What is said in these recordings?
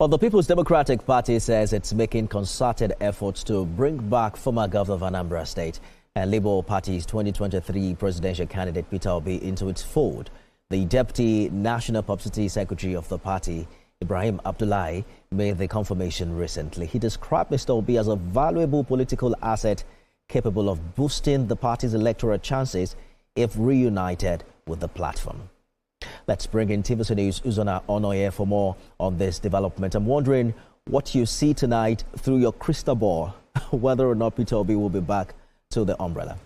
Well, the People's Democratic Party says it's making concerted efforts to bring back former governor of Anambra State and Labour Party's 2023 presidential candidate Peter Obi into its fold. The Deputy National Publicity Secretary of the party, Ibrahim Abdullahi, made the confirmation recently. He described Mr. Obi as a valuable political asset capable of boosting the party's electoral chances if reunited with the platform. Let's bring in TVC News' Uzona Onoye for more on this development. I'm wondering what you see tonight through your crystal ball, whether or not Peter Obi will be back to the umbrella.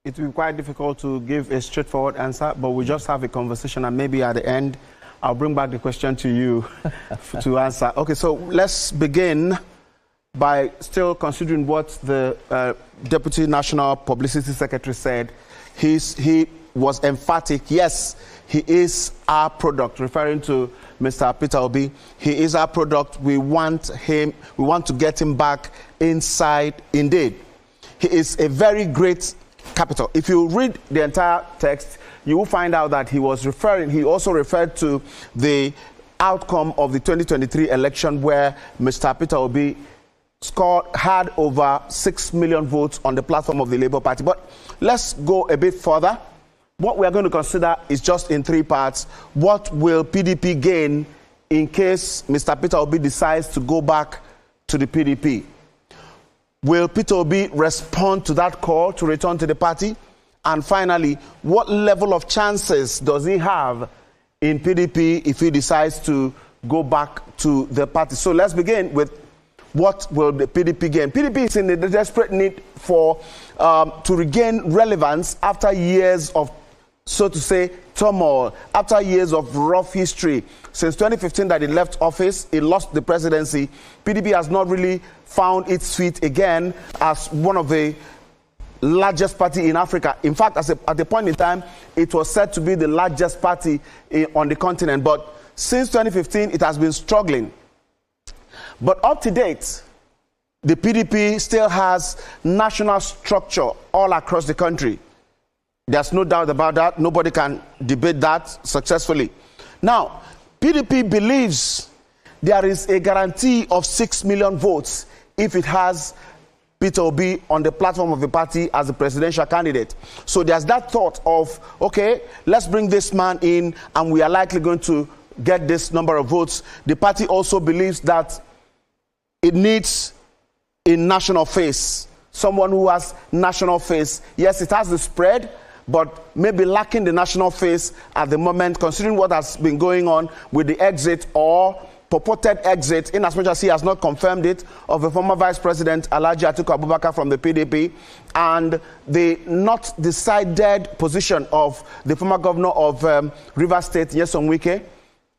It will be quite difficult to give a straightforward answer, but we'll just have a conversation, and maybe at the end, I'll bring back the question to you to answer. Okay, so let's begin by still considering what the Deputy National Publicity Secretary said. He was emphatic. Yes, he is our product, referring to Mr. Peter Obi. He is our product. We want him. We want to get him back inside. Indeed, he is a very great capital. If you read the entire text, you will find out that he also referred to the outcome of the 2023 election, where Mr. Peter Obi had over 6 million votes on the platform of the Labour Party. But let's go a bit further. What we are going to consider is just in three parts. What will PDP gain in case Mr. Peter Obi decides to go back to the PDP? Will Peter Obi respond to that call to return to the party? And finally, what level of chances does he have in PDP if he decides to go back to the party? So let's begin with what will the PDP gain. PDP is in a desperate need for to regain relevance after years of, so to say, turmoil, after years of rough history. Since 2015 that he left office, he lost the presidency. PDP has not really found its feet again as one of the largest party in Africa. In fact, at the point in time, it was said to be the largest party on the continent. But since 2015, it has been struggling. But up to date, the PDP still has national structure all across the country. There's no doubt about that. Nobody can debate that successfully. Now, PDP believes there is a guarantee of 6 million votes if it has Peter Obi on the platform of the party as a presidential candidate. So there's that thought of, okay, let's bring this man in and we are likely going to get this number of votes. The party also believes that it needs a national face, someone who has national face. Yes, it has the spread, but maybe lacking the national face at the moment, considering what has been going on with the exit or purported exit, in as much as he has not confirmed it, of the former Vice President Alhaji Atiku Abubakar from the PDP, and the not decided position of the former governor of Rivers State, Nyesom Wike.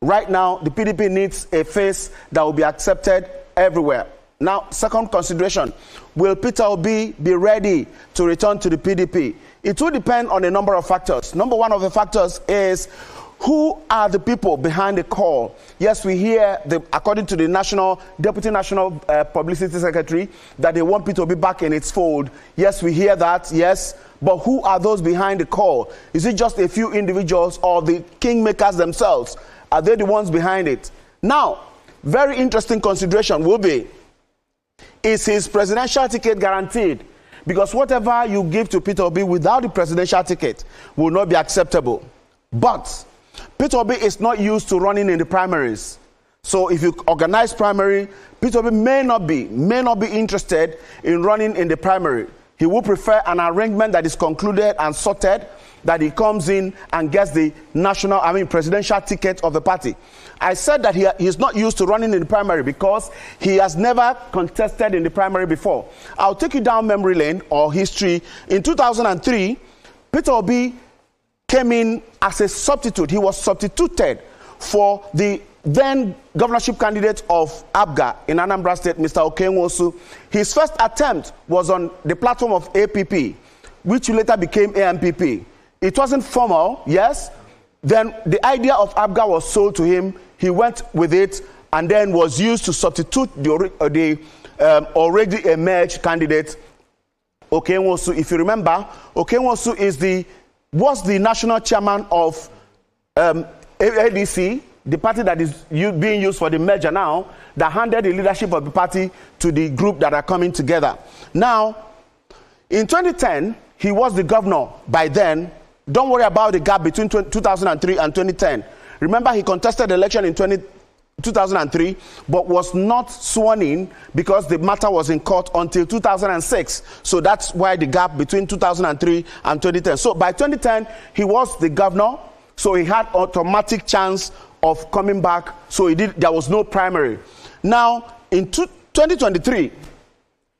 Right now, the PDP needs a face that will be accepted everywhere. Now, second consideration, will Peter Obi be ready to return to the PDP? It will depend on a number of factors. Number one of the factors is, who are the people behind the call? Yes, we hear, according to the Deputy National Publicity Secretary, that they want Peter Obi back in its fold. Yes, we hear that, yes. But who are those behind the call? Is it just a few individuals or the kingmakers themselves? Are they the ones behind it? Now, very interesting consideration will be, is his presidential ticket guaranteed? Because whatever you give to Peter Obi without the presidential ticket will not be acceptable. But Peter Obi is not used to running in the primaries. So if you organize primary, Peter Obi may not be interested in running in the primary. He will prefer an arrangement that is concluded and sorted, that he comes in and gets the presidential ticket of the party. I said that he is not used to running in the primary because he has never contested in the primary before. I'll take you down memory lane or history. In 2003, Peter Obi came in as a substitute. He was substituted for the then governorship candidate of ABGA in Anambra State, Mr. Okenwosu. His first attempt was on the platform of APP, which later became AMPP. It wasn't formal, yes. Then the idea of ABGA was sold to him. He went with it and then was used to substitute the already emerged candidate, Okenwosu. If you remember, Okenwosu was the national chairman of ADC the party that is being used for the merger now, that handed the leadership of the party to the group that are coming together. Now, in 2010, he was the governor by then. Don't worry about the gap between 2003 and 2010. Remember, he contested the election in 2003, but was not sworn in because the matter was in court until 2006. So that's why the gap between 2003 and 2010. So by 2010, he was the governor, so he had automatic chance of coming back. So there was no primary. Now, in 2023,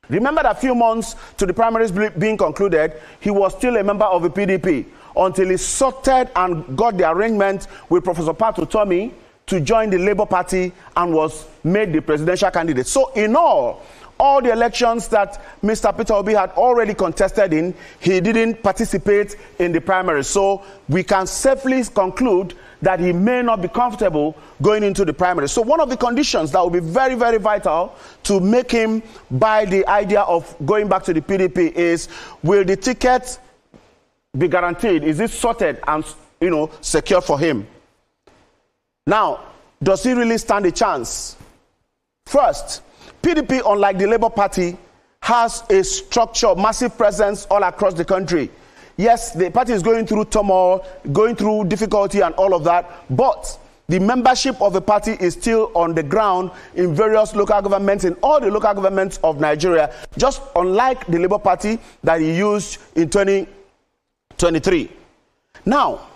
remember that a few months to the primaries being concluded, he was still a member of the PDP until he sorted and got the arrangement with Professor Pat Utomi to join the Labour Party and was made the presidential candidate. So in all the elections that Mr. Peter Obi had already contested in, he didn't participate in the primary. So we can safely conclude that he may not be comfortable going into the primary. So one of the conditions that will be very, very vital to make him buy the idea of going back to the PDP is, will the ticket be guaranteed? Is it sorted and, secure for him? Now, does he really stand a chance? First, PDP, unlike the Labour Party, has a structure, massive presence all across the country. Yes, the party is going through turmoil, going through difficulty and all of that, but the membership of the party is still on the ground in various local governments, in all the local governments of Nigeria, just unlike the Labour Party that he used in 2023. Now,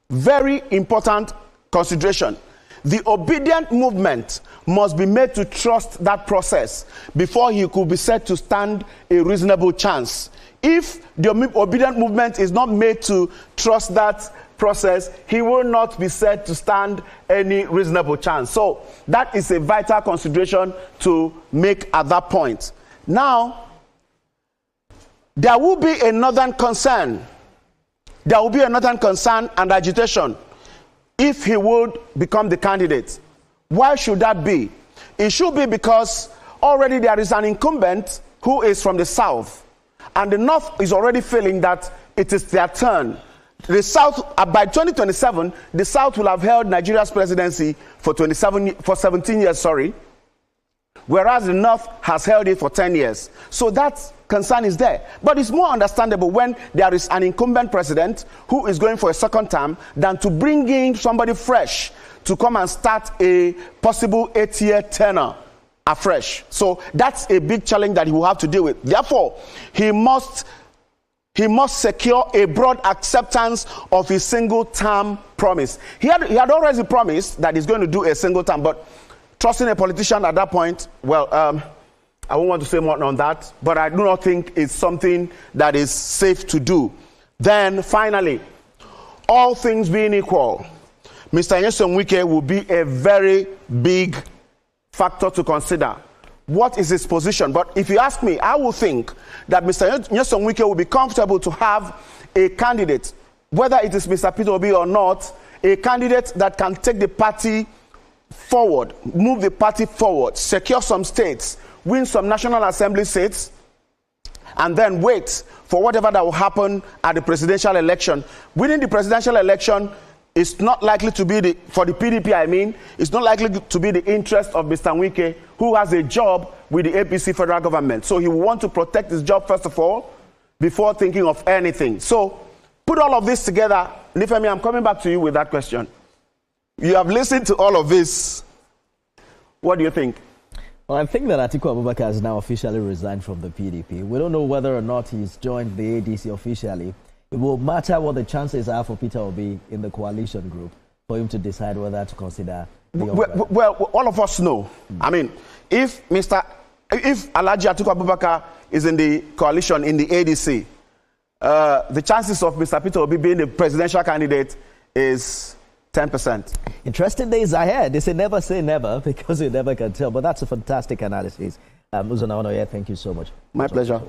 very important consideration. The obedient movement must be made to trust that process before he could be said to stand a reasonable chance. If the obedient movement is not made to trust that process, he will not be said to stand any reasonable chance. So that is a vital consideration to make at that point. Now, there will be a northern concern. There will be a northern concern and agitation if he would become the candidate. Why should that be? It should be because already there is an incumbent who is from the south, and the north is already feeling that it is their turn. The south, by 2027, the south will have held Nigeria's presidency for 17 years, whereas the north has held it for 10 years. So that concern is there. But it's more understandable when there is an incumbent president who is going for a second term than to bring in somebody fresh to come and start a possible 8-year tenure afresh. So that's a big challenge that he will have to deal with. Therefore, he must secure a broad acceptance of his single-term promise. He had already promised that he's going to do a single term, but trusting a politician at that point, well, I won't want to say more on that, but I do not think it's something that is safe to do. Then, finally, all things being equal, Mr. Nyesom Wike will be a very big factor to consider. What is his position? But if you ask me, I will think that Mr. Nyesom Wike will be comfortable to have a candidate, whether it is Mr. Peter Obi or not, a candidate that can take the party forward, move the party forward, secure some states, win some National Assembly seats, and then wait for whatever that will happen at the presidential election. Winning the presidential election is not likely to be for the PDP, it's not likely to be the interest of Mr. Wike, who has a job with the APC federal government. So he will want to protect his job first of all, before thinking of anything. So put all of this together. Nifemi, I'm coming back to you with that question. You have listened to all of this. What do you think? Well, I think that Atiku Abubakar has now officially resigned from the PDP. We don't know whether or not he's joined the ADC officially. It will matter what the chances are for Peter Obi in the coalition group for him to decide whether to consider the well, all of us know. I mean, if Alhaji Atiku Abubakar is in the coalition in the ADC, the chances of Mr. Peter Obi being the presidential candidate is 10%. Interesting days ahead. They say never because you never can tell. But that's a fantastic analysis. Uzana Onoye, thank you so much. My pleasure.